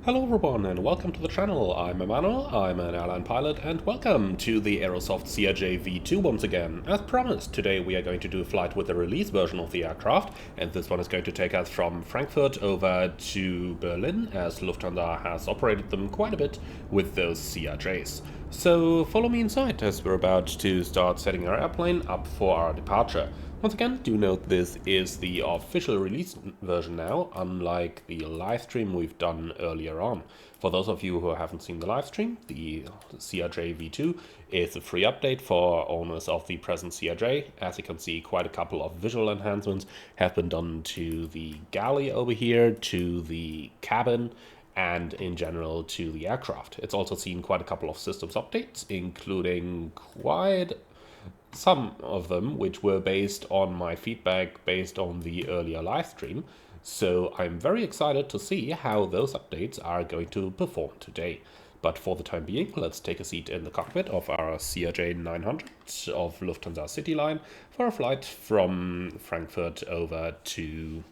Hello everyone and welcome to the channel. I'm Emmanuel, I'm an airline pilot, and welcome to the Aerosoft CRJv2 once again. As promised, today we are going to do a flight with the release version of the aircraft, and this one is going to take us from Frankfurt over to Berlin, as Lufthansa has operated them quite a bit with those CRJs. So follow me inside as we're about to start setting our airplane up for our departure. Once again, do note this is the official release version now, unlike the live stream we've done earlier on. For those of you who haven't seen the live stream, the CRJv2 is a free update for owners of the present CRJ. As you can see, quite a couple of visual enhancements have been done to the galley over here, to the cabin, and in general to the aircraft. It's also seen quite a couple of systems updates, including quite some of them which were based on my feedback based on the earlier live stream. So I'm very excited to see how those updates are going to perform today. But for the time being, let's take a seat in the cockpit of our CRJ900 of Lufthansa CityLine for a flight from Frankfurt over to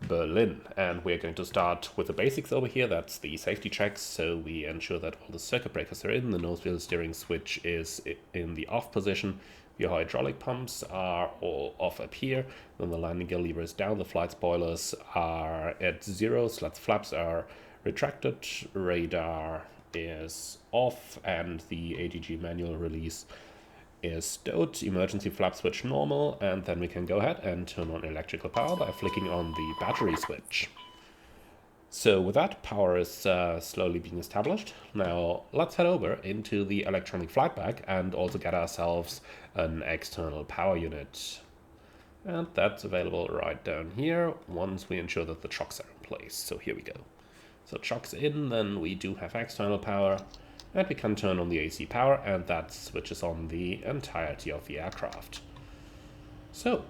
Berlin. And we're going to start with the basics over here. That's the safety checks, so we ensure that all the circuit breakers are in, the nose wheel steering switch is in the off position, your hydraulic pumps are all off up here, then the landing gear lever is down, the flight spoilers are at 0, slats flaps are retracted, radar is off, and the ATG manual release is stowed, emergency flap switch normal, and then we can go ahead and turn on electrical power by flicking on the battery switch. So with that, power is slowly being established. Now let's head over into the electronic flight bag and also get ourselves an external power unit. And that's available right down here once we ensure that the chocks are in place. So here we go. So chocks in, then we do have external power. And we can turn on the AC power, and that switches on the entirety of the aircraft. So,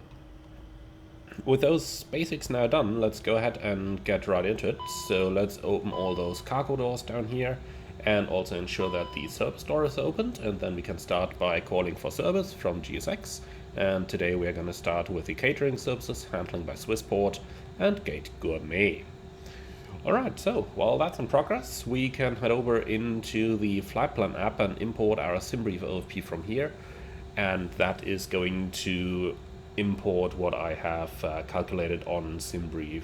with those basics now done, let's go ahead and get right into it. So let's open all those cargo doors down here, and also ensure that the service door is opened, and then we can start by calling for service from GSX. And today we are going to start with the catering services, handling by Swissport and Gate Gourmet. Alright, so while that's in progress, we can head over into the flight plan app and import our SimBrief OFP from here. And that is going to import what I have calculated on SimBrief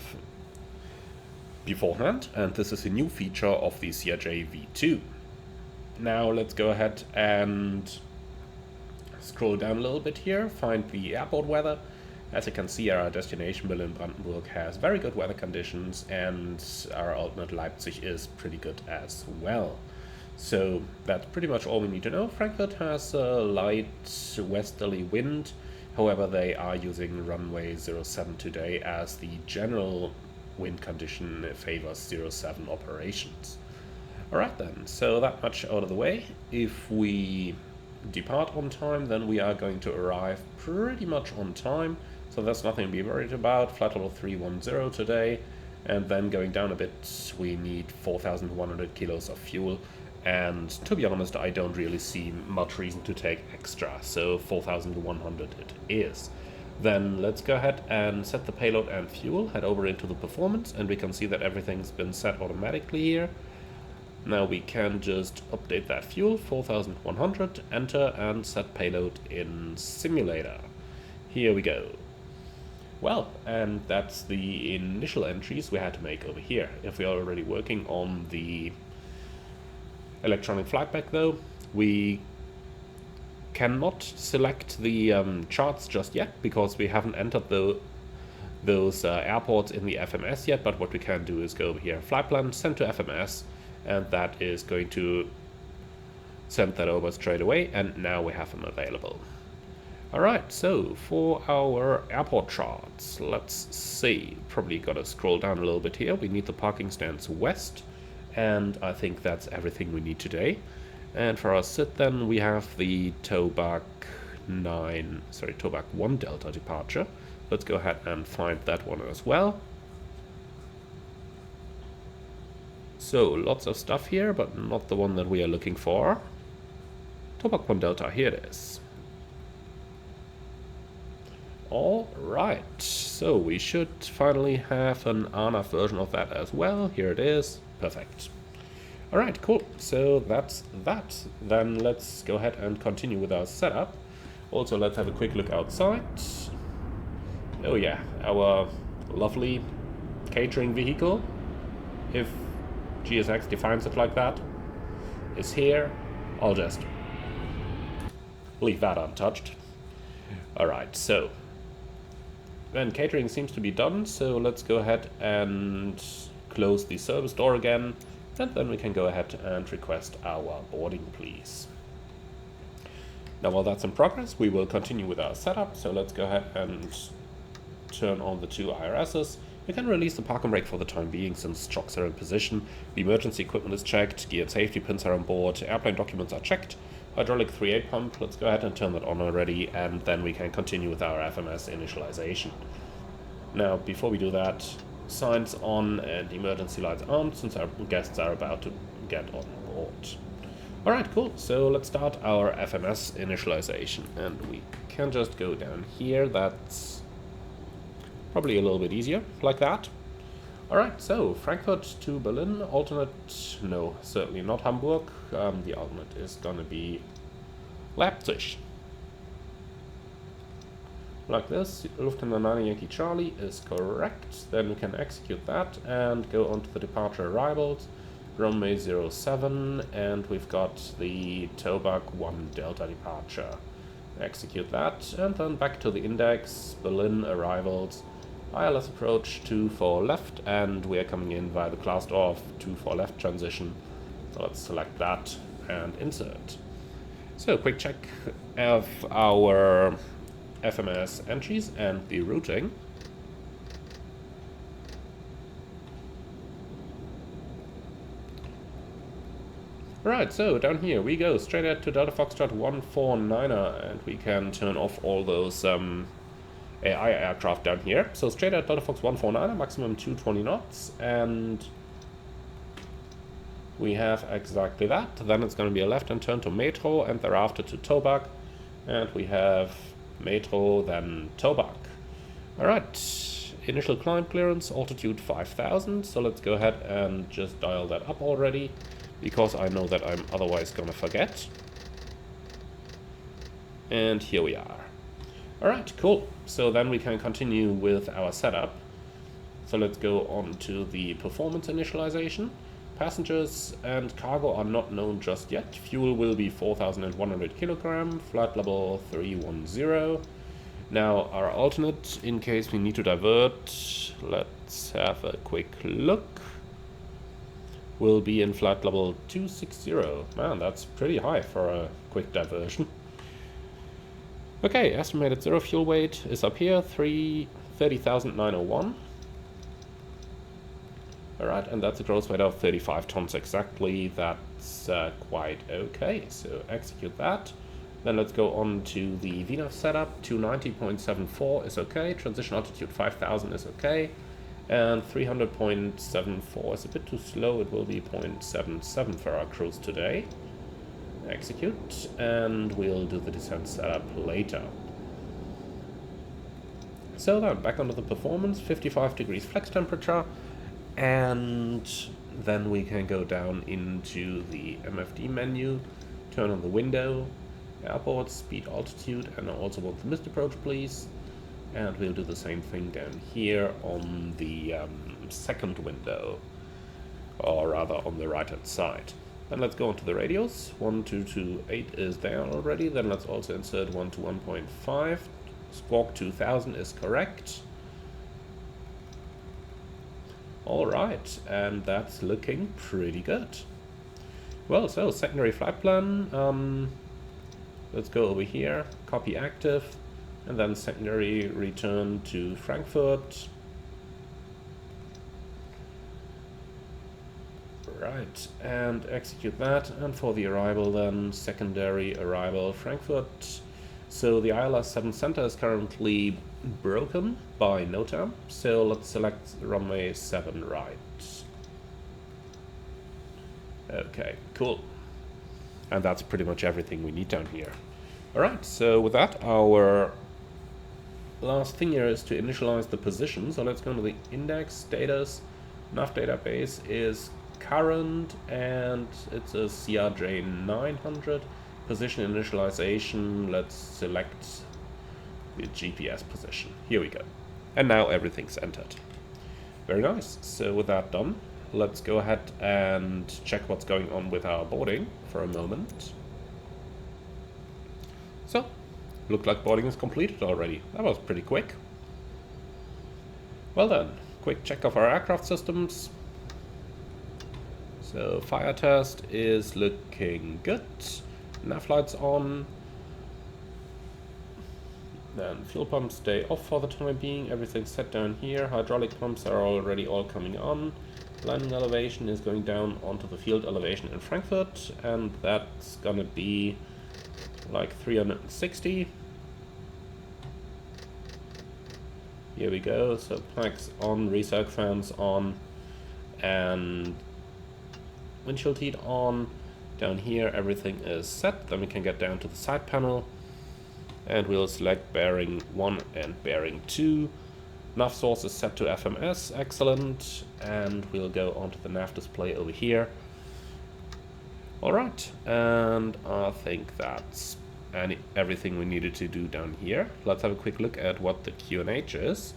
beforehand. And this is a new feature of the CRJv2. Now let's go ahead and scroll down a little bit here, find the airport weather. As you can see, our destination Berlin-Brandenburg has very good weather conditions, and our alternate Leipzig is pretty good as well. So that's pretty much all we need to know. Frankfurt has a light westerly wind, however they are using runway 07 today as the general wind condition favors 07 operations. Alright then, so that much out of the way. If we depart on time, then we are going to arrive pretty much on time. So that's nothing to be worried about. Flight level 310 today, and then going down a bit, we need 4,100 kilos of fuel. And to be honest, I don't really see much reason to take extra, so 4,100 it is. Then let's go ahead and set the payload and fuel, head over into the performance, and we can see that everything's been set automatically here. Now we can just update that fuel, 4,100, enter and set payload in simulator. Here we go. Well, and that's the initial entries we had to make over here. If we are already working on the electronic flight bag though, we cannot select the charts just yet because we haven't entered those airports in the FMS yet, but what we can do is go over here, flight plan, send to FMS, and that is going to send that over straight away, and now we have them available. Alright, so for our airport charts, let's see, probably gotta scroll down a little bit here. We need the parking stands west, and I think that's everything we need today. And for our sit then, we have the Tobak 1 Delta departure. Let's go ahead and find that one as well. So, lots of stuff here, but not the one that we are looking for. Tobak 1 Delta, here it is. All right, so we should finally have an ANAF version of that as well. Here it is. Perfect. All right, cool. So that's that. Then let's go ahead and continue with our setup. Also, let's have a quick look outside. Oh yeah, our lovely catering vehicle, if GSX defines it like that, is here. I'll just leave that untouched. Alright, so then catering seems to be done, so let's go ahead and close the service door again, and then we can go ahead and request our boarding, please. Now while that's in progress, we will continue with our setup, so let's go ahead and turn on the two IRSs. We can release the park and brake for the time being since chocks are in position, the emergency equipment is checked, gear and safety pins are on board, airplane documents are checked, hydraulic 3/8 pump, let's go ahead and turn that on already, and then we can continue with our FMS initialization. Now before we do that, signs on and emergency lights on since our guests are about to get on board. Alright, cool, so let's start our FMS initialization, and we can just go down here. That's probably a little bit easier, like that. Alright, so Frankfurt to Berlin, alternate, no, certainly not Hamburg. The alternate is gonna be Leipzig. Like this, Lufthansa 9 Yankee Charlie is correct. Then we can execute that and go on to the departure arrivals. Runway 07, and we've got the Tobag 1 Delta departure. Execute that, and then back to the index, Berlin arrivals. ILS approach 24 left, and we are coming in via the class door of 24 left transition. So let's select that and insert. So quick check of our FMS entries and the routing. Right, so down here we go straight out to Delta Foxtrot 149er, and we can turn off all those AI aircraft down here. So straight out Delta Fox 149er, maximum 220 knots, and we have exactly that. Then it's going to be a left-hand turn to Metro, and thereafter to Tobag, and we have Metro, then Tobag. Alright, initial climb clearance, altitude 5000, so let's go ahead and just dial that up already, because I know that I'm otherwise gonna forget. And here we are. Alright, cool. So then we can continue with our setup. So let's go on to the performance initialization. Passengers and cargo are not known just yet. Fuel will be 4,100 kilogram, flight level 310. Now our alternate, in case we need to divert, let's have a quick look, will be in flight level 260. Man, that's pretty high for a quick diversion. Okay, estimated zero fuel weight is up here, 30,901. Alright, and that's a gross weight of 35 tons exactly. That's quite okay, so execute that. Then let's go on to the VNAV setup. 290.74 is okay, transition altitude 5000 is okay, and 300.74 is a bit too slow. It will be 0.77 for our cruise today. Execute, and we'll do the descent setup later. So then, back onto the performance, 55 degrees flex temperature, and then we can go down into the MFD menu, turn on the window, airport, speed, altitude, and I also want the missed approach, please. And we'll do the same thing down here on the second window, or rather on the right hand side. Then let's go on to the radios. 1228 is there already. Then let's also insert 121.5. Squawk 2000 is correct. Alright, and that's looking pretty good. Well, so secondary flight plan. Let's go over here, copy active, and then secondary return to Frankfurt. Right, and execute that, and for the arrival then, secondary arrival Frankfurt. So the ILS 7 center is currently broken by NOTAM, so let's select runway 7 right. Okay, cool. And that's pretty much everything we need down here. Alright, so with that, our last thing here is to initialize the position. So let's go to the index status. Nav database is current and it's a CRJ900. Position initialization, let's select the GPS position. Here we go. And now everything's entered. Very nice. So with that done, let's go ahead and check what's going on with our boarding for a moment. So, looked like boarding is completed already. That was pretty quick. Well done. Quick check of our aircraft systems. So fire test is looking good. Nav lights on. Then fuel pumps stay off for the time being. Everything's set down here. Hydraulic pumps are already all coming on. Landing elevation is going down onto the field elevation in Frankfurt, and that's gonna be like 360. Here we go. So plaques on, recirc fans on, and windshield heat on. Down here everything is set. Then we can get down to the side panel and we'll select bearing 1 and bearing 2. Nav source is set to FMS, excellent, and we'll go onto the nav display over here. Alright, and I think that's everything we needed to do down here. Let's have a quick look at what the QNH is.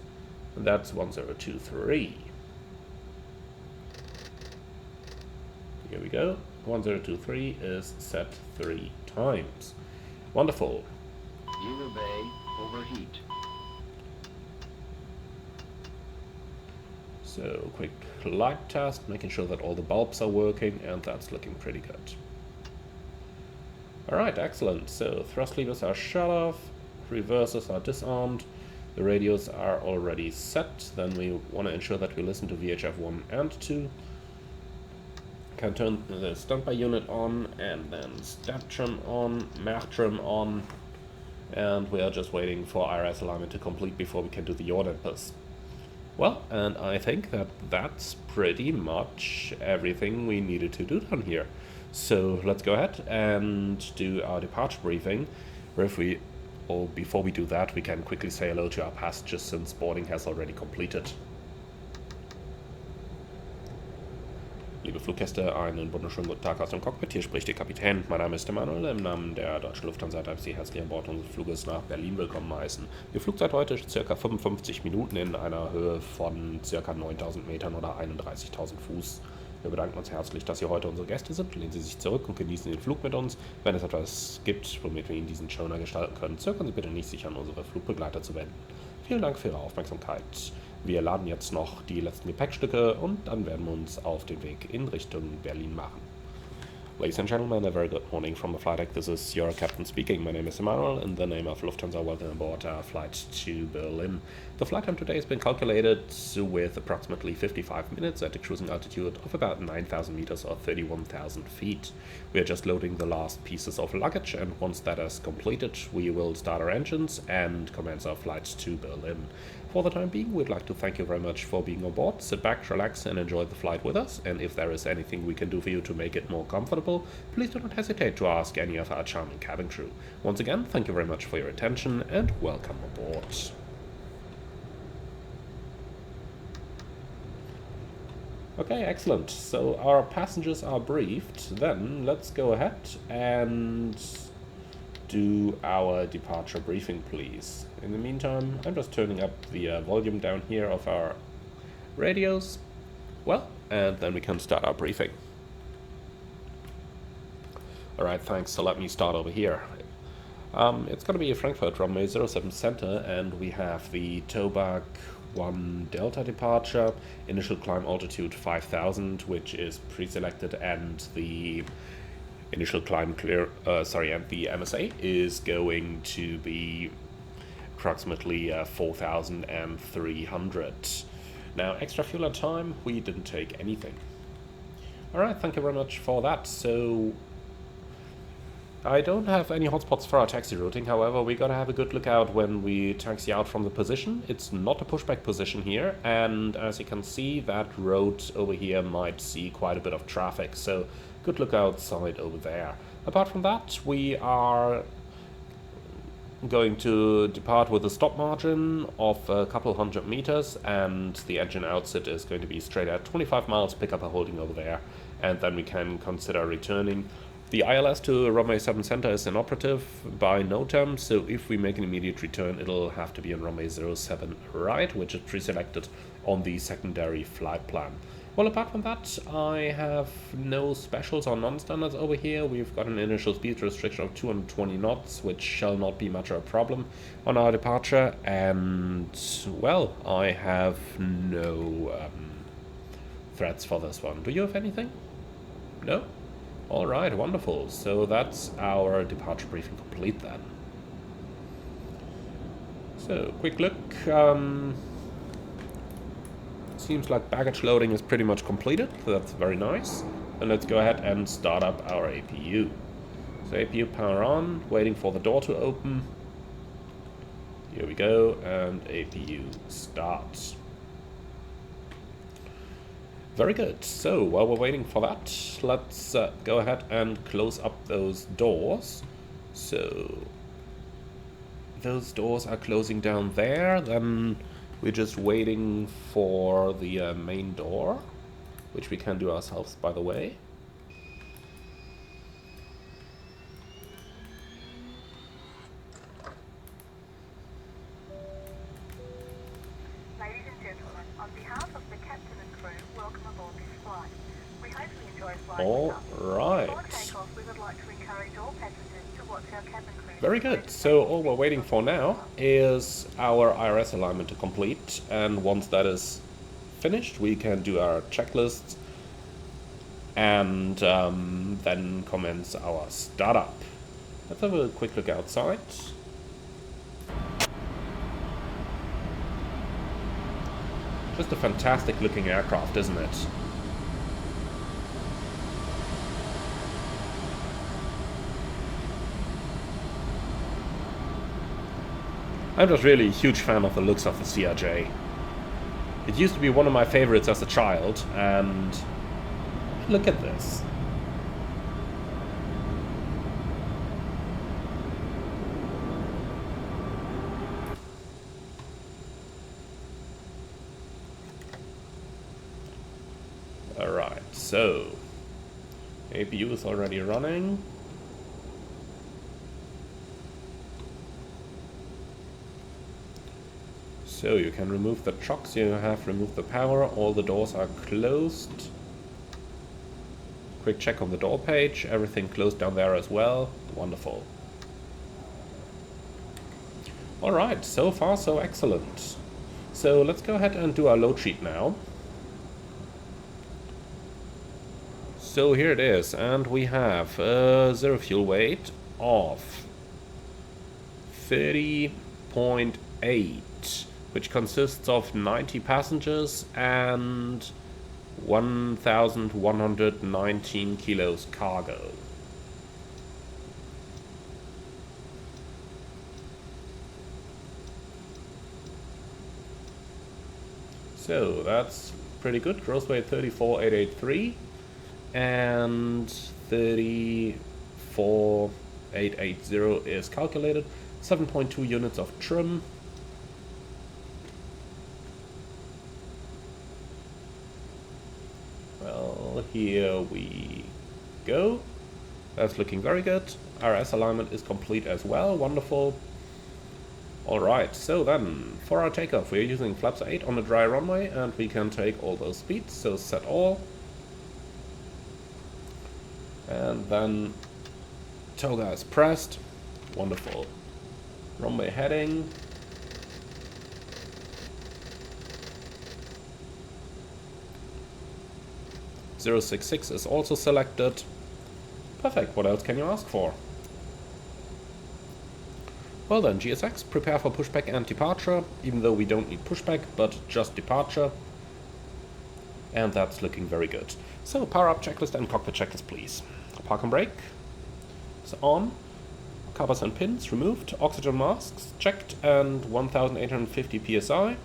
That's 1023. Here we go. 1023 is set 3 times. Wonderful. User bay overheat. So quick light test, making sure that all the bulbs are working, and that's looking pretty good. Alright, excellent. So thrust levers are shut off, reversers are disarmed, the radios are already set. Then we want to ensure that we listen to VHF 1 and 2. Can turn the standby unit on, and then stat trim on, math trim on, and we are just waiting for IRS alignment to complete before we can do the yaw dampers. Well, and I think that that's pretty much everything we needed to do down here. So let's go ahead and do our departure briefing. Before we do that, we can quickly say hello to our passengers since boarding has already completed. Liebe Fluggäste, einen wunderschönen guten Tag aus dem Cockpit. Hier spricht Ihr Kapitän. Mein Name ist Emanuel. Im Namen der Deutschen Lufthansa darf ich Sie herzlich an Bord unseres Fluges nach Berlin willkommen heißen. Ihr Flug seit heute ca. 55 Minuten in einer Höhe von ca. 9.000 Metern oder 31.000 Fuß. Wir bedanken uns herzlich, dass Sie heute unsere Gäste sind. Lehnen Sie sich zurück und genießen den Flug mit uns. Wenn es etwas gibt, womit wir Ihnen diesen schöner gestalten können, zögern Sie bitte nicht, sich an unsere Flugbegleiter zu wenden. Vielen Dank für Ihre Aufmerksamkeit. Wir laden jetzt noch die letzten Gepäckstücke und dann werden wir uns auf den Weg in Richtung Berlin machen. Ladies and gentlemen, a very good morning from the flight deck. This is your captain speaking. My name is Emanuel. In the name of Lufthansa, welcome aboard our flight to Berlin. The flight time today has been calculated with approximately 55 minutes at a cruising altitude of about 9,000 meters or 31,000 feet. We are just loading the last pieces of luggage, and once that is completed, we will start our engines and commence our flight to Berlin. For the time being, we'd like to thank you very much for being on board. Sit back, relax, and enjoy the flight with us. And if there is anything we can do for you to make it more comfortable, please do not hesitate to ask any of our charming cabin crew. Once again, thank you very much for your attention and welcome aboard. Okay, excellent. So our passengers are briefed. Then let's go ahead and do our departure briefing, please. In the meantime, I'm just turning up the volume down here of our radios. Well, and then we can start our briefing. Alright, thanks. So let me start over here. It's going to be a Frankfurt runway 07 center, and we have the Tobag 1 Delta departure, initial climb altitude 5,000, which is pre-selected, and the initial climb and the MSA is going to be approximately 4,300. Now, extra fuel and time, we didn't take anything. Alright, thank you very much for that. So I don't have any hotspots for our taxi routing, however, we gotta have a good look out when we taxi out from the position. It's not a pushback position here, and as you can see, that road over here might see quite a bit of traffic, so good look outside over there. Apart from that, we are going to depart with a stop margin of a couple hundred meters, and the engine outset is going to be straight at 25 miles, pick up a holding over there, and then we can consider returning. The ILS to runway 7 center is inoperative by NOTAM, so if we make an immediate return, it'll have to be on runway 07 right, which is pre-selected on the secondary flight plan. Well, apart from that, I have no specials or non-standards over here. We've got an initial speed restriction of 220 knots, which shall not be much of a problem on our departure. And, well, I have no threats for this one. Do you have anything? No? Alright, wonderful. So that's our departure briefing complete then. So, quick look. Seems like baggage loading is pretty much completed, so that's very nice. And let's go ahead and start up our APU. So APU power on, waiting for the door to open. Here we go, and APU starts. Very good. So while we're waiting for that, let's go ahead and close up those doors. So those doors are closing down there, then we're just waiting for the main door, which we can do ourselves, by the way. Ladies and gentlemen, on behalf of the captain and crew, welcome aboard this flight. We hope you enjoy flying with us. Alright. Before takeoff, we would like to encourage all passengers to watch our cabin crew. Very good. So all we're waiting for now is our IRS alignment to complete, and once that is finished, we can do our checklists and then commence our startup. Let's have a quick look outside. Just a fantastic looking aircraft, isn't it? I'm just really a huge fan of the looks of the CRJ. It used to be one of my favorites as a child, and look at this. Alright, so APU is already running. So you can remove the chocks, you have removed the power, all the doors are closed. Quick check on the door page, everything closed down there as well. Wonderful. Alright, so far so excellent. So let's go ahead and do our load sheet now. So here it is, and we have a zero fuel weight of 30.8. Which consists of 90 passengers and 1,119 kilos cargo. So that's pretty good. Gross weight 34,883 and 34,880 is calculated. 7.2 units of trim. Here we go. That's looking very good. RS alignment is complete as well. Wonderful. Alright, so then for our takeoff, we're using flaps 8 on the dry runway, and we can take all those speeds. So set all. And then toga is pressed. Wonderful. Runway heading. .066 is also selected. Perfect, what else can you ask for? Well then, GSX, prepare for pushback and departure, even though we don't need pushback, but just departure. And that's looking very good. So, power up checklist and cockpit checklist, please. Park and brake is on. Covers and pins removed. Oxygen masks checked and 1,850 psi.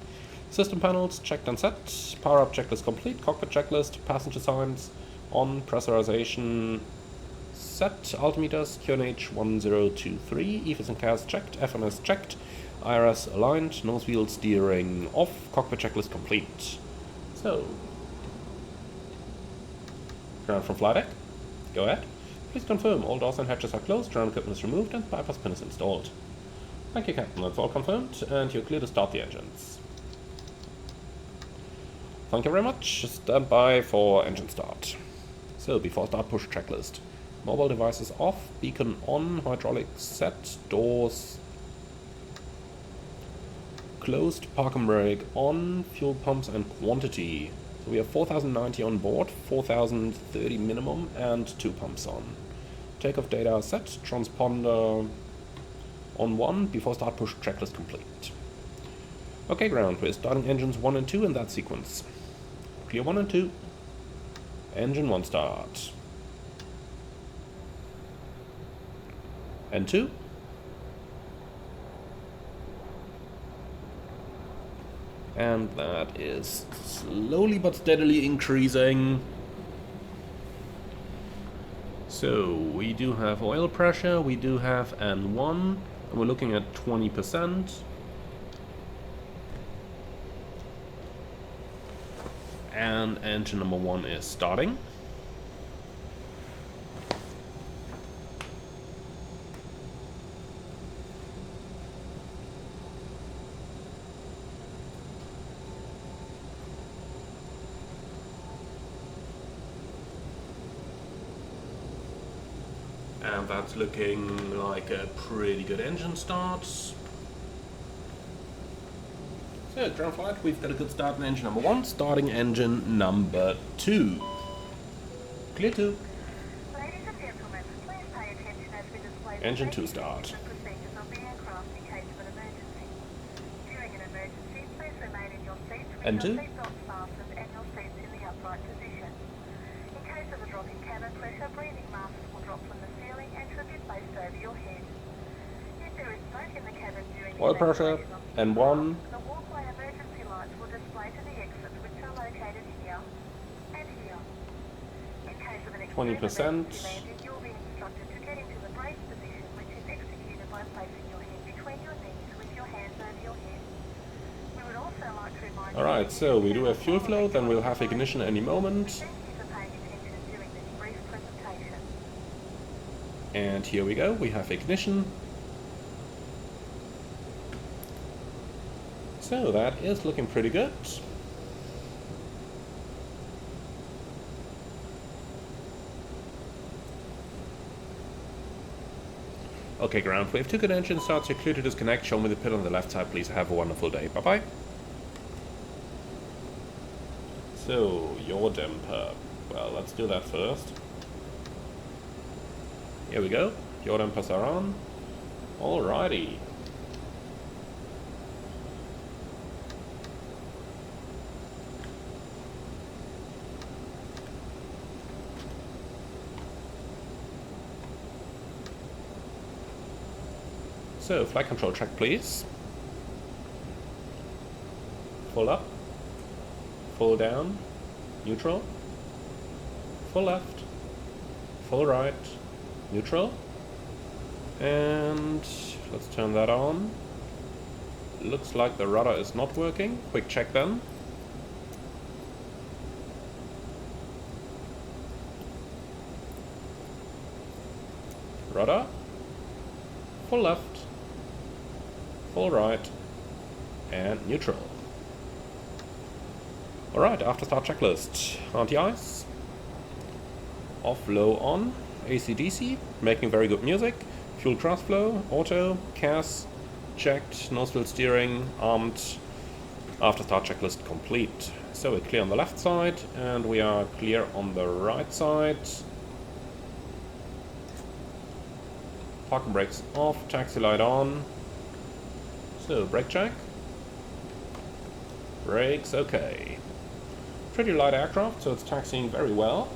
System panels checked and set. Power up checklist complete. Cockpit checklist. Passenger signs on. Pressurization set. Altimeters, QNH 1023, EFIS and CAS checked, FMS checked, IRS aligned, nose wheel steering off, cockpit checklist complete. So, ground from flight deck, go ahead. Please confirm all doors and hatches are closed, ground equipment is removed, and bypass pin is installed. Thank you, Captain, that's all confirmed, and you're clear to start the engines. Thank you very much. Stand by for engine start. So, before start, push checklist. Mobile devices off, beacon on, hydraulics set, doors closed, park and brake on, fuel pumps and quantity. So we have 4090 on board, 4030 minimum, and 2 pumps on. Takeoff data set, transponder on 1, before start push checklist complete. Okay, ground, we're starting engines 1 and 2 in that sequence. Clear 1 and 2. Engine 1 start. And 2. And that is slowly but steadily increasing. So we do have oil pressure, we do have N1, and we're looking at 20%. And engine number 1 is starting. And that's looking like a pretty good engine start. So, ground flight, we've got a good start in engine number 1, starting engine number 2. Clear 2. Ladies and gentlemen, please pay attention as we display the Engine 2 safety start. and procedures of the aircraft in case of an emergency. During an emergency, please remain in your seats with N2. your seatbelts fastened and your seats in the upright position. In case of a drop in cabin pressure, breathing masks will drop from the ceiling and should be placed over your head. If there is smoke in the cabin during Oil pressure, evacuation of N1. the walkway emergency lights will display to the exits, which are located here and here. In case of an extreme 20%. emergency landing, you'll be instructed to get into the brace position, which is executed by placing your head between your knees with your hands over your head. We would also like to remind you Alright, that so we do you have fuel flow, then we'll have ignition any moment. Thank you for paying attention during this brief presentation. And here we go, we have ignition. So that is looking pretty good. Okay, ground, we have 2 good engine starts, you're clear to disconnect, show me the pin on the left side, please have a wonderful day, bye bye. So, yaw damper, well let's do that first. Here we go, yaw dampers are on, alrighty. So, flight control check, please. Full up. Full down. Neutral. Full left. Full right. Neutral. And let's turn that on. Looks like the rudder is not working. Quick check then. Rudder. Full left. Full right, and neutral. Alright, after start checklist. Anti-ice. Off, low, on. AC/DC, making very good music. Fuel cross flow, auto, CAS, checked, nose wheel steering, armed. After start checklist complete. So we're clear on the left side, and we are clear on the right side. Park and brakes off, taxi light on. So, brake check. Brakes, okay. Pretty light aircraft, so it's taxiing very well.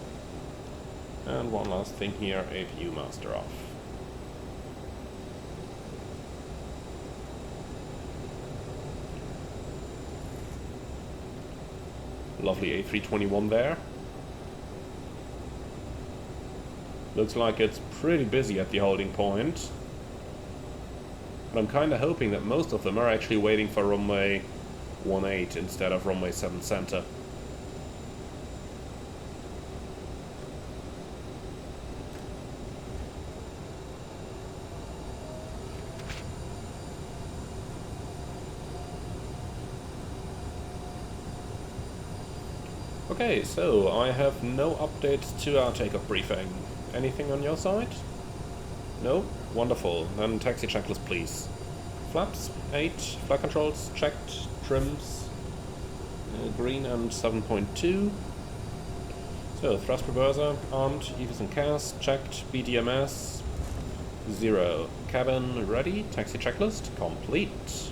And one last thing here, a viewmaster off. Lovely A321 there. Looks like it's pretty busy at the holding point. But I'm kinda hoping that most of them are actually waiting for runway 18 instead of runway 7 center. Okay, so I have no updates to our takeoff briefing. Anything on your side? No? Wonderful. Then taxi checklist, please. Flaps, 8. Flight controls, checked. Trims, green and 7.2. So, thrust reverser, armed. EVs and CAS, checked. BDMS, 0. Cabin, ready. Taxi checklist, complete.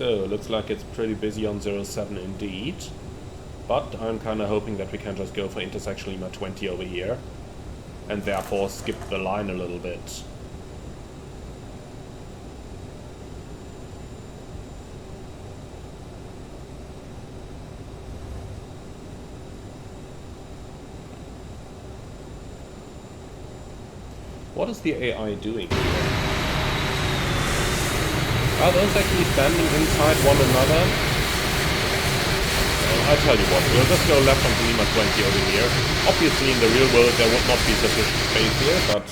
So, looks like it's pretty busy on 07 indeed. But I'm kinda hoping that we can just go for intersection Lima 20 over here. And therefore skip the line a little bit. What is the AI doing here? Are those actually standing inside one another? Well, I tell you what, we'll just go left onto Lima 20 over here. Obviously in the real world there would not be sufficient space here, but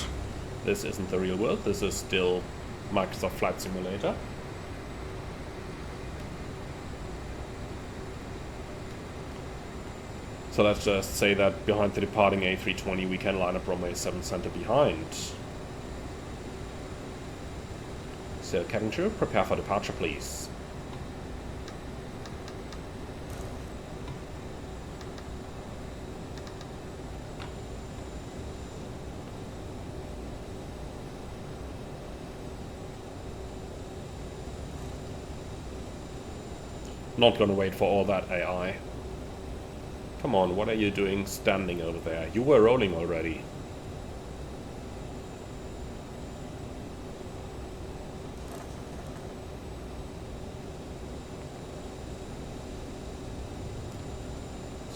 this isn't the real world, this is still Microsoft Flight Simulator. So let's just say that behind the departing A320 we can line up runway 7 center behind. So, cabin crew, prepare for departure, please. Not gonna wait for all that AI. Come on, what are you doing standing over there? You were rolling already.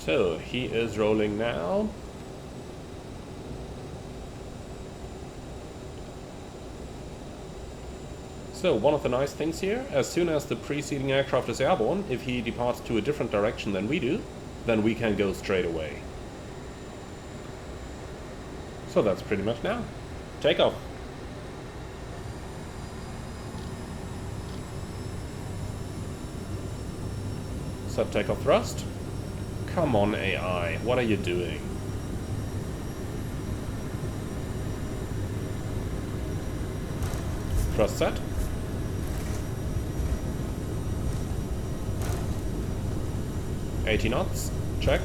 So, he is rolling now. So, one of the nice things here, as soon as the preceding aircraft is airborne, if he departs to a different direction than we do, then we can go straight away. So that's pretty much now. Takeoff. Set takeoff thrust. Come on, AI, what are you doing? Thrust set. $80 knots, checked.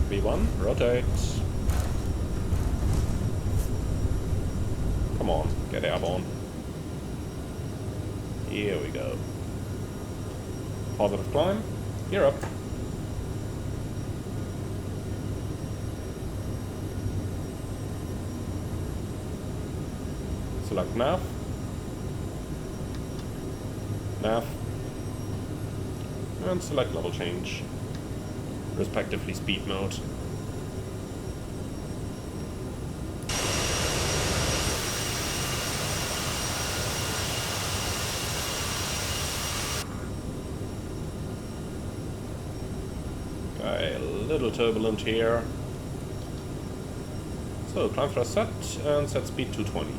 V1, rotate. Come on, get airborne. Here we go. Positive climb. You're up. Select nav. Nav. And select level change. Respectively speed mode. Okay, a little turbulent here. So, climb thrust set and set speed 220.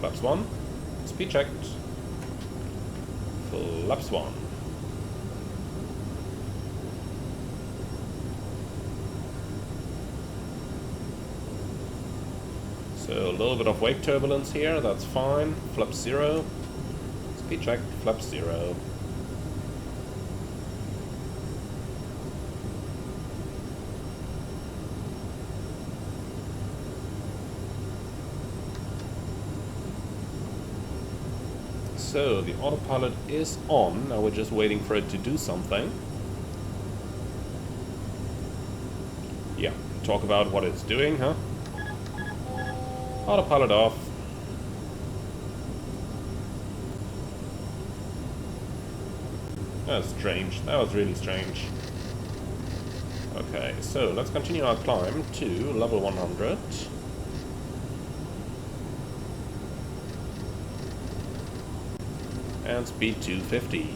Flaps 1, speed checked. Flaps 1. So a little bit of wake turbulence here, that's fine. Flaps 0. Let's Speed check, flap 0. So the autopilot is on, now we're just waiting for it to do something. Yeah, talk about what it's doing, huh? Autopilot off. That's strange, that was really strange. Okay, so let's continue our climb to level 100. And speed 250.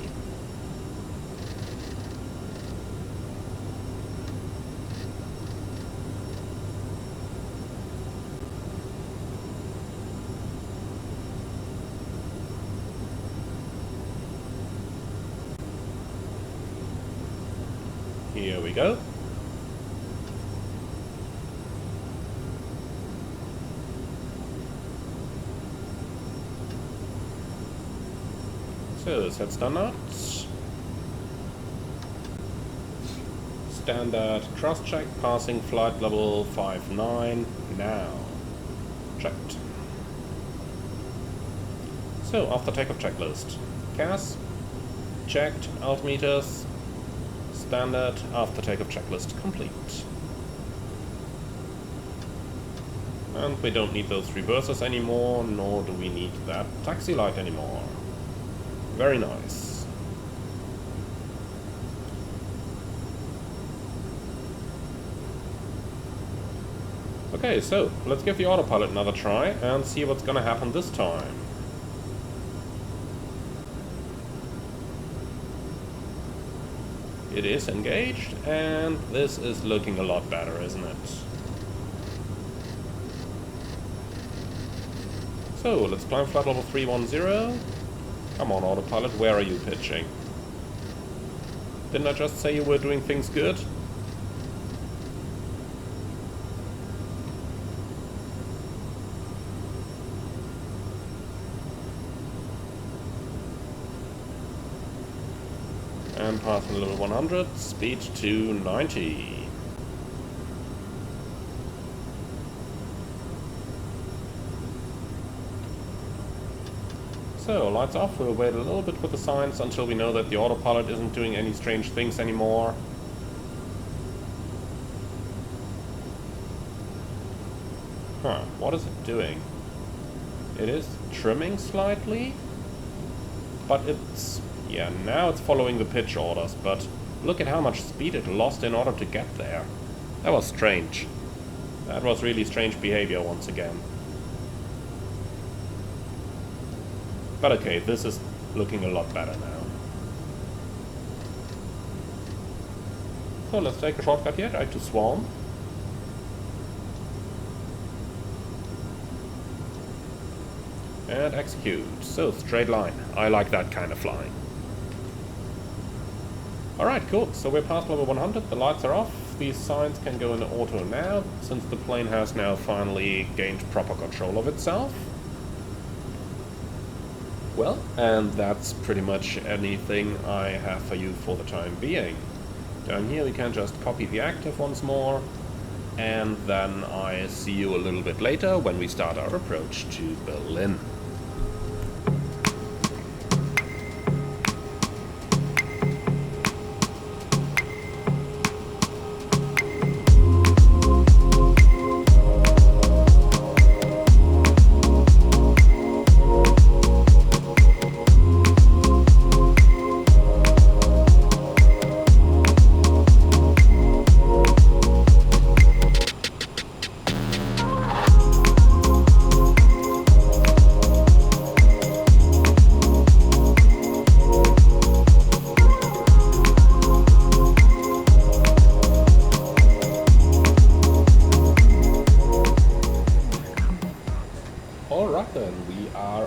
Here we go. So set standard. Standard cross check, passing flight level 59 now. Checked. So after takeoff checklist. CAS, checked, altimeters, standard, after takeoff checklist complete. And we don't need those reversers anymore, nor do we need that taxi light anymore. Very nice. Okay, so let's give the autopilot another try and see what's gonna happen this time. It is engaged, and this is looking a lot better, isn't it? So, let's climb flight level 310. Come on, autopilot, where are you pitching? Didn't I just say you were doing things good? And passing level 100, speed 290. So, lights off, we'll wait a little bit with the signs until we know that the autopilot isn't doing any strange things anymore. Huh, what is it doing? It is trimming slightly, but it's... yeah, now it's following the pitch orders, but look at how much speed it lost in order to get there. That was strange. That was really strange behavior once again. But okay, this is looking a lot better now. So let's take a shortcut here, right to Swarm. And execute. So, straight line. I like that kind of flying. Alright, cool. So we're past level 100, the lights are off. These signs can go into auto now, since the plane has now finally gained proper control of itself. Well, and that's pretty much anything I have for you for the time being. Down here we can just copy the active once more, and then I see you a little bit later when we start our approach to Berlin.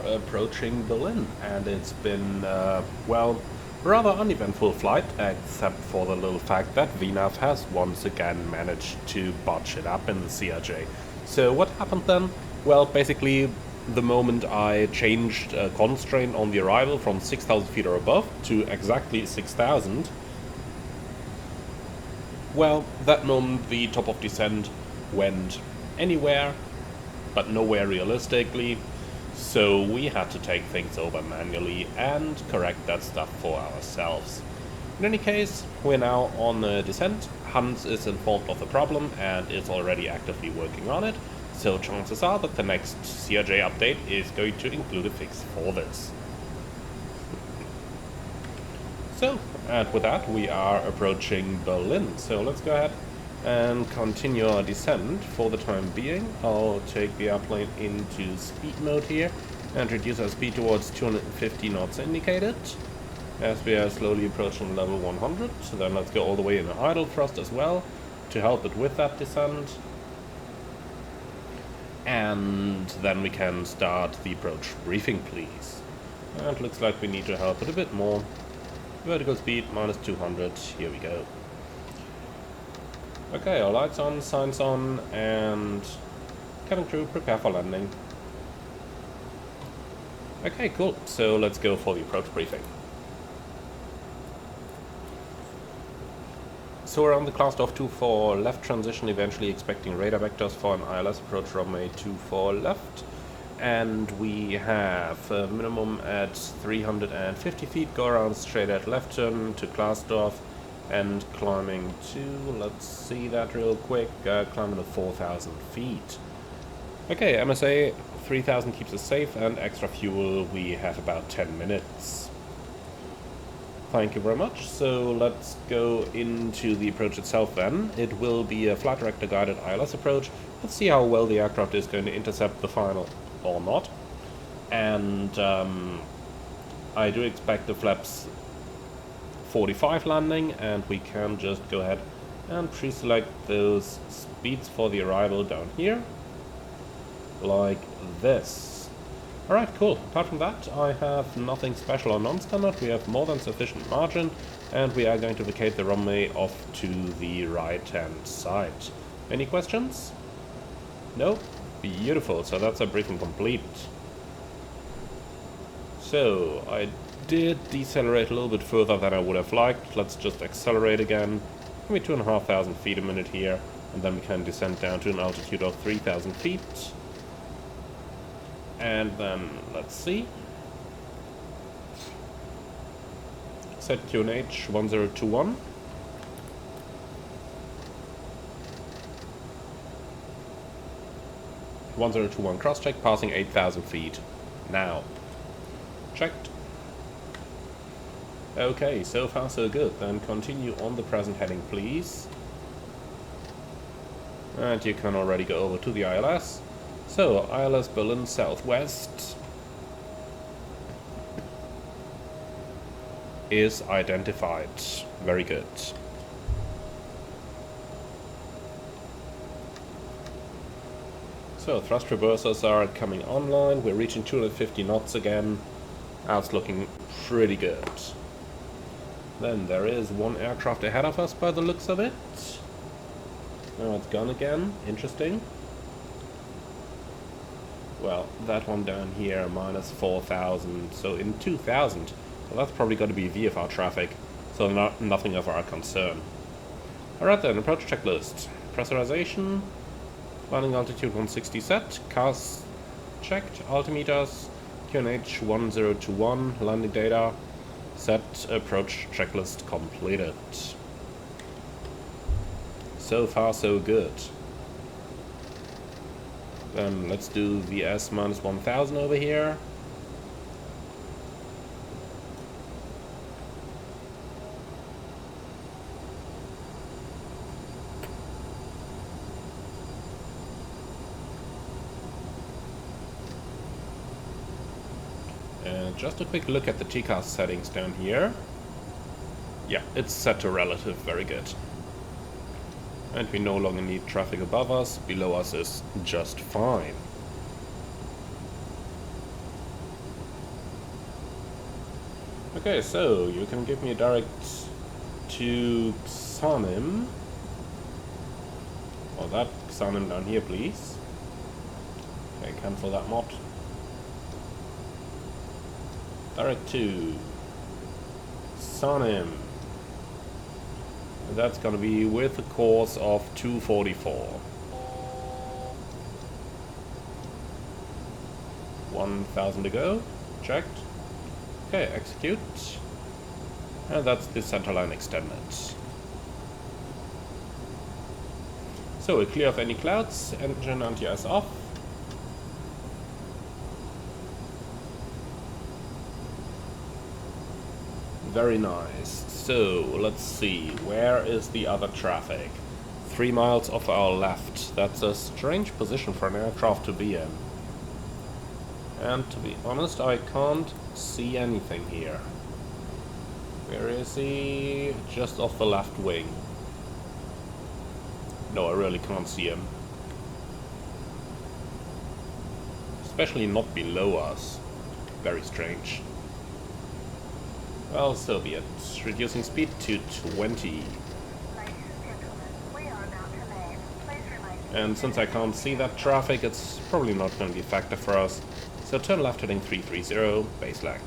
Approaching Berlin, and it's been, well, rather uneventful flight, except for the little fact that VNAV has once again managed to botch it up in the CRJ. So what happened then? Well, basically, the moment I changed constraint on the arrival from 6,000 feet or above to exactly 6,000. Well, that moment the top of descent went anywhere, but nowhere realistically, so we had to take things over manually and correct that stuff for ourselves. In any case, we're now on the descent. Hans is informed of the problem and is already actively working on it, so chances are that the next CRJ update is going to include a fix for this. So, and with that we are approaching Berlin, so let's go ahead and continue our descent for the time being. I'll take the airplane into speed mode here and reduce our speed towards 250 knots indicated as we are slowly approaching level 100. So then let's go all the way in idle thrust as well to help it with that descent. And then we can start the approach briefing, please. And looks like we need to help it a bit more. Vertical speed minus 200, here we go. Okay, our lights on, signs on, and cabin crew prepare for landing. Okay, cool, so let's go for the approach briefing. So we're on the CRJv2 24 left transition, eventually expecting radar vectors for an ILS approach runway 24 left. And we have a minimum at 350 feet, go around straight at left turn to CRJv and climbing to, let's see that real quick, climbing to 4,000 feet. Okay, MSA 3,000 keeps us safe, and extra fuel we have about 10 minutes. Thank you very much. So let's go into the approach itself then. It will be a flight director guided ILS approach. Let's see how well the aircraft is going to intercept the final or not. And I do expect the flaps 45 landing, and we can just go ahead and pre-select those speeds for the arrival down here, like this. Alright, cool. Apart from that, I have nothing special or non-standard. We have more than sufficient margin, and we are going to vacate the runway off to the right-hand side. Any questions? No? Beautiful, so that's a briefing complete. So, I did decelerate a little bit further than I would have liked. Let's just accelerate again. Maybe 2,500 feet a minute here, and then we can descend down to an altitude of 3,000 feet. And then, let's see. Set QNH 1021. Cross-check, passing 8,000 feet. Now. Checked. Okay, so far so good. Then continue on the present heading, please. And you can already go over to the ILS. So, ILS Berlin Southwest is identified. Very good. So, thrust reversers are coming online. We're reaching 250 knots again. That's looking pretty good. Then there is one aircraft ahead of us by the looks of it. Now it's gone again. Interesting. Well, that one down here, minus 4,000, so in 2,000. Well, that's probably got to be VFR traffic, so nothing of our concern. Alright then, approach checklist. Pressurization, landing altitude 160 set, cars checked, altimeters, QNH 1021, landing data, set, approach checklist completed. So far so good. Then let's do VS minus 1000 over here. And just a quick look at the TCAS settings down here. Yeah, it's set to relative, very good. And we no longer need traffic above us, below us is just fine. Okay, so you can give me a direct to Xanim. Or that Xanim down here, please. Okay, cancel that mod. Direct 2. Sun him. And that's gonna be with a course of 244. 1,000 to go. Checked. Okay, execute. And that's the centerline extended. So we're clear of any clouds. Engine anti-ice off. Very nice. So, let's see. Where is the other traffic? 3 miles off our left. That's a strange position for an aircraft to be in. And to be honest, I can't see anything here. Where is he? Just off the left wing. No, I really can't see him. Especially not below us. Very strange. Well, so be it. Reducing speed to 20. Ladies and gentlemen, we are about to land. Please remain. And since I can't see that traffic, it's probably not going to be a factor for us. So turn left heading 330, base lag.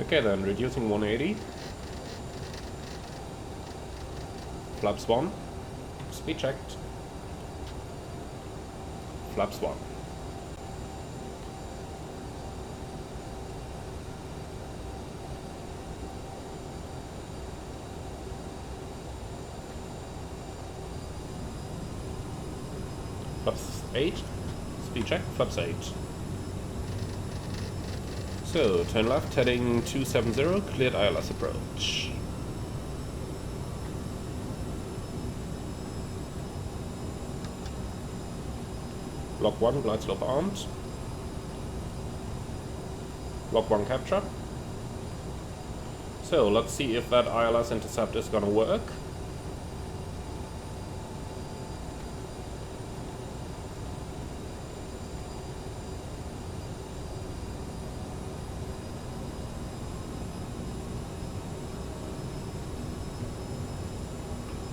Okay then, reducing 180. Flaps 1. Speed checked. Flaps 1. Flaps 8. Speed check. Flaps 8. So, turn left, heading 270, cleared ILS approach. Block 1, glide slope armed. Block 1 capture. So, let's see if that ILS intercept is gonna work.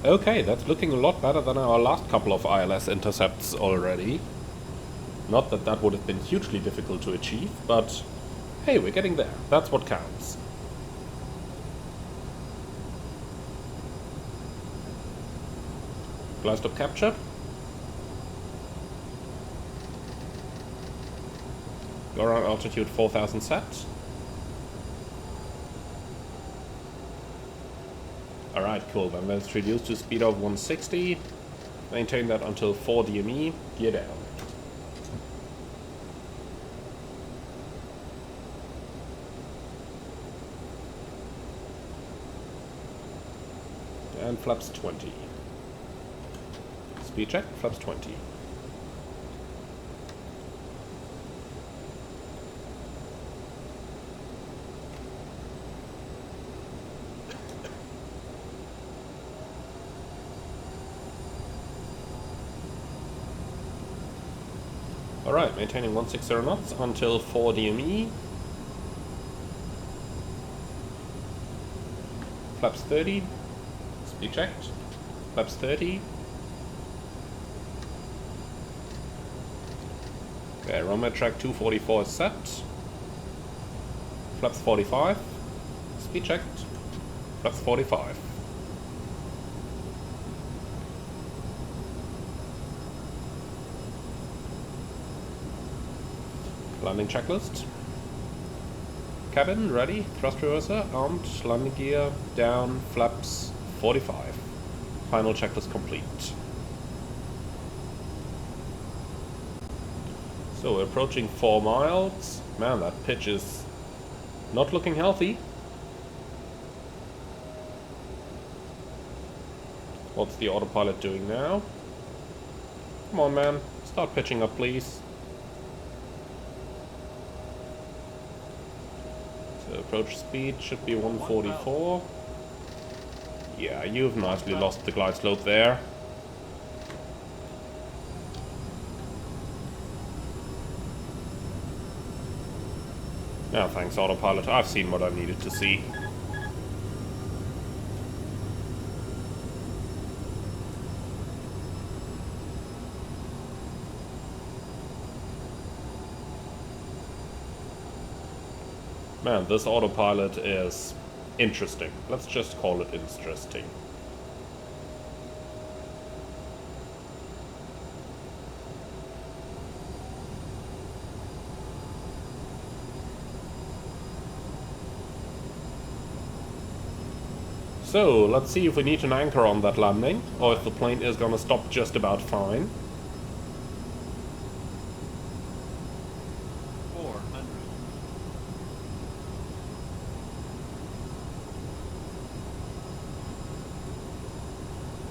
Okay, that's looking a lot better than our last couple of ILS intercepts already. Not that that would have been hugely difficult to achieve, but hey, we're getting there. That's what counts. Glide stop capture. Go around altitude 4000 set. Alright, cool, then let's reduce to speed of 160, maintain that until 4 DME, gear down. And flaps 20. Speed check, flaps 20. Alright, maintaining 160 knots until 4 DME. Flaps 30. Speed checked. Flaps 30. Okay, runway track 244 is set. Flaps 45. Speed checked. Flaps 45. Landing checklist. Cabin ready, thrust reverser armed, landing gear down, flaps 45. Final checklist complete. So we're approaching 4 miles. Man, that pitch is not looking healthy. What's the autopilot doing now? Come on, man, start pitching up, please. approach speed should be 144. Yeah, you've nicely lost the glide slope there. Now, thanks, autopilot. I've seen what I needed to see. Man, this autopilot is interesting. Let's just call it interesting. So, let's see if we need an anchor on that landing, or if the plane is gonna stop just about fine. 400.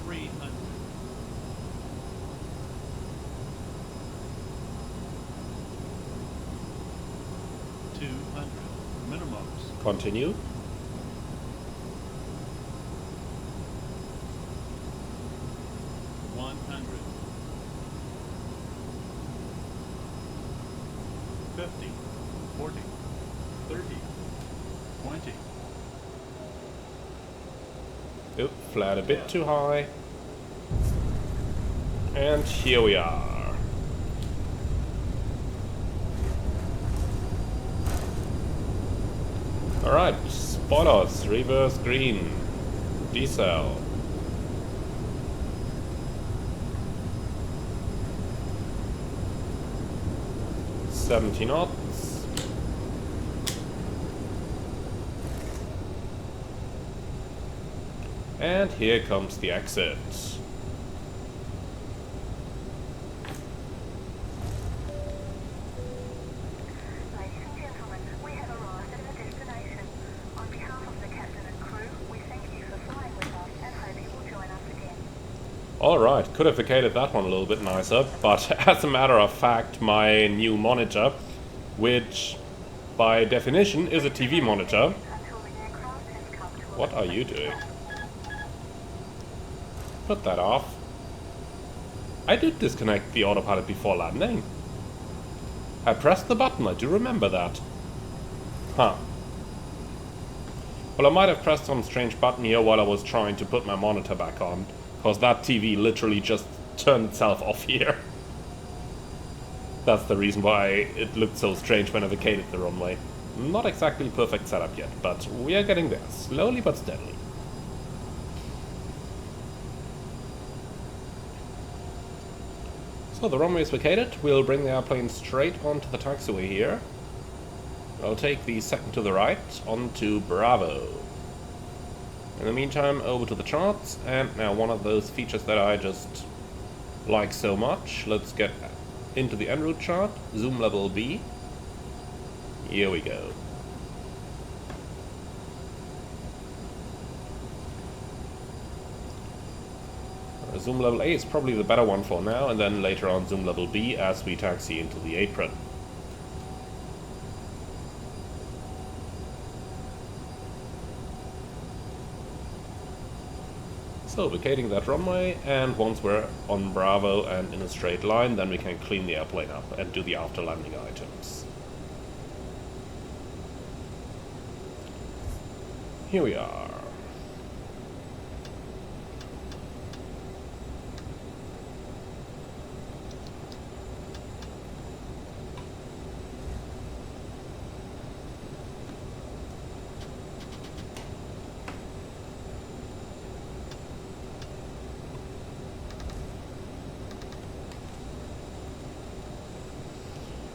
300. 200. Minimums. Continue. 100. 50. 40. 30. 20. Oop, flat a bit too high. And here we are. Alright, spoilers, reverse green, decel. 70 knots. And here comes the exit. Ladies and gentlemen, we have arrived at our destination. On behalf of the captain and crew, we thank you for flying with us and hope you will join us again. Alright, could have vacated that one a little bit nicer, but as a matter of fact, my new monitor, which by definition is a TV monitor. Until the aircraft has come to a What are you doing? Put that off. I did disconnect the autopilot before landing. I pressed the button, I do remember that. Huh. Well, I might have pressed some strange button here while I was trying to put my monitor back on, because that TV literally just turned itself off here. That's the reason why it looked so strange when I vacated the runway. Not exactly perfect setup yet, but we are getting there, slowly but steadily. So the runway is vacated, we'll bring the airplane straight onto the taxiway here. I'll take the second to the right, onto Bravo. In the meantime, over to the charts, and now one of those features that I just like so much. Let's get into the en route chart, zoom level B. Here we go. Zoom level A is probably the better one for now, and then later on zoom level B as we taxi into the apron. So vacating that runway, and once we're on Bravo and in a straight line, then we can clean the airplane up and do the after landing items. Here we are.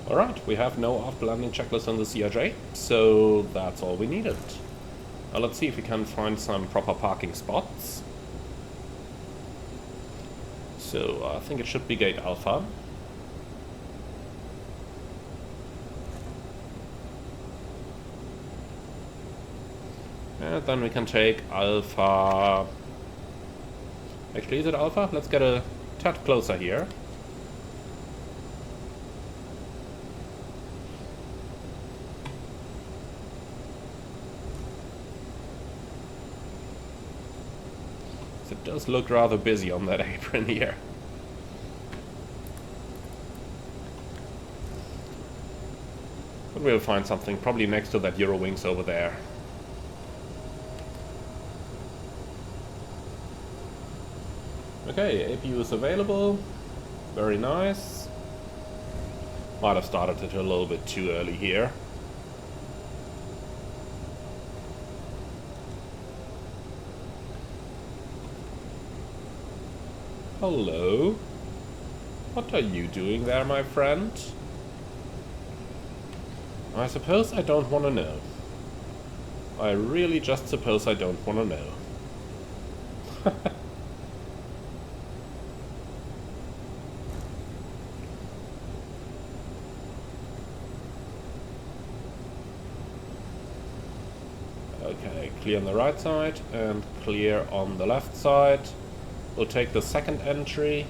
Alright, we have no after landing checklist on the CRJ, so that's all we needed. Let's see if we can find some proper parking spots. So I think it should be gate Alpha. And then we can take Alpha. Actually, is it Alpha? Let's get a tad closer here. It does look rather busy on that apron here. But we'll find something, probably next to that Eurowings over there. Okay, APU is available. Very nice. Might have started it a little bit too early here. Hello? What are you doing there, my friend? I suppose I don't want to know. I really just suppose I don't want to know. Okay, clear on the right side and clear on the left side. We'll take the second entry.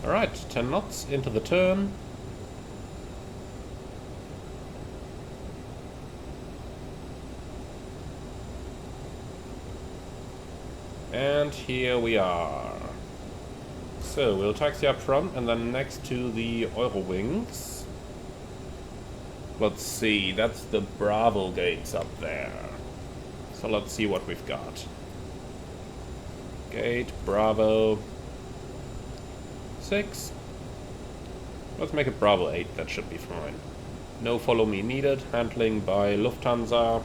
Alright, 10 knots into the turn. And here we are. So we'll taxi up front and then next to the Eurowings. Let's see, that's the Bravo gates up there. So let's see what we've got. Gate, Bravo 6. Let's make it Bravo 8, that should be fine. No follow me needed, handling by Lufthansa.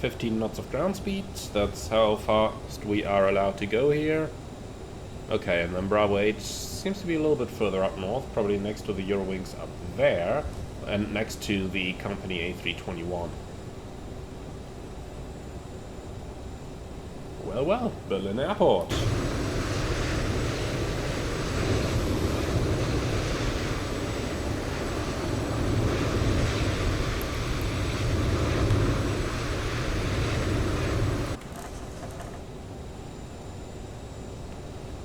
.15 knots of ground speed, that's how fast we are allowed to go here. Okay, and then Bravo 8 seems to be a little bit further up north, probably next to the Eurowings up there, and next to the company A321. Well, well, Berlin Airport.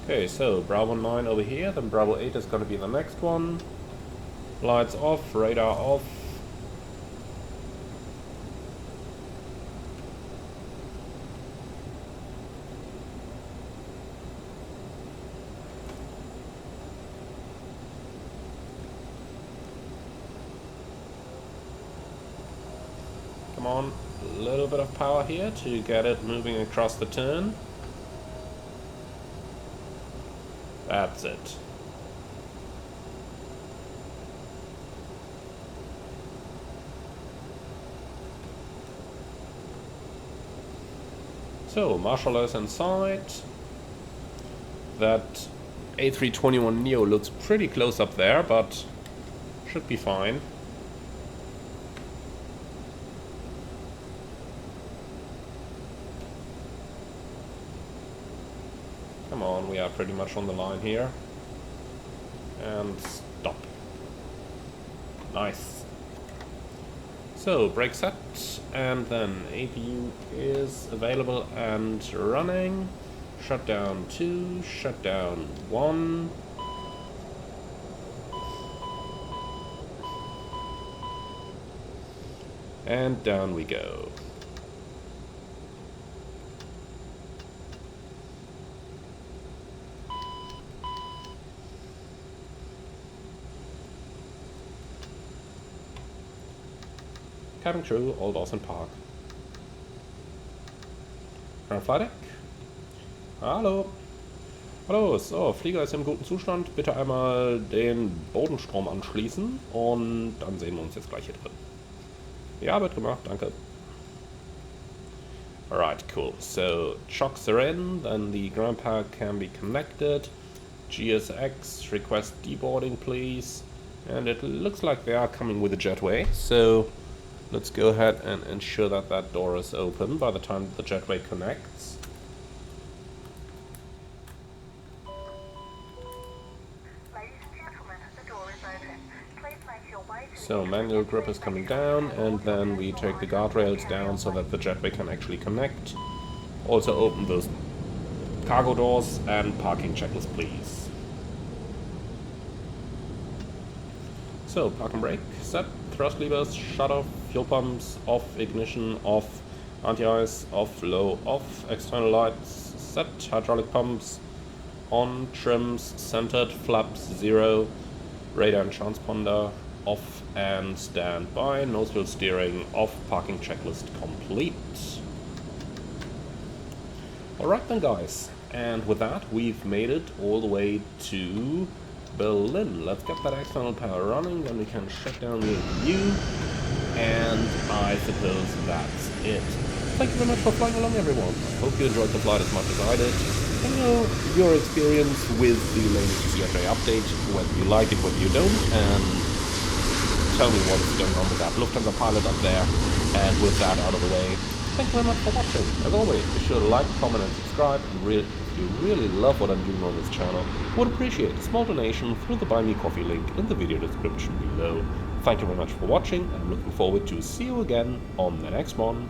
Okay, so Bravo 9 over here, then Bravo 8 is going to be the next one. Lights off, radar off. Come on, a little bit of power here to get it moving across the turn. That's it. So, Marshall is inside. That A321neo looks pretty close up there, but should be fine. Come on, we are pretty much on the line here. And stop. Nice. So, brake set, and then APU is available and running. Shutdown 2, shutdown 1. And down we go. Cabin crew, all doors in park. Flight deck. Hallo. Hallo, so, Flieger ist im guten Zustand. Bitte einmal den Bodenstrom anschließen und dann sehen wir uns jetzt gleich hier drin. Ja, wird gemacht, danke. Alright, cool. So, chocks are in, then the ground power can be connected. GSX, request deboarding please. And it looks like they are coming with a jetway, so let's go ahead and ensure that that door is open by the time the jetway connects. So manual grip is coming down, and then we take the guardrails down so that the jetway can actually connect. Also open those cargo doors and parking checklist, please. So park and brake set, thrust levers shut off, fuel pumps off, ignition off, anti-ice off, low off, external lights set, hydraulic pumps on, trims centered, flaps 0, radar and transponder off and stand by, nose wheel steering off, parking checklist complete. Alright then guys, and with that we've made it all the way to Berlin. Let's get that external power running, then we can shut down the APU, and I suppose that's it. Thank you very much for flying along, everyone. I hope you enjoyed the flight as much as I did. Let me know your experience with the latest CRJ update, whether you like it, whether you don't, and tell me what is going on with that Lufthansa pilot up there. And with that out of the way, thank you very much for watching. As always, be sure to like, comment and subscribe, and if you really love what I'm doing on this channel, would appreciate a small donation through the Buy Me Coffee link in the video description below. Thank you very much for watching, and I'm looking forward to see you again on the next one.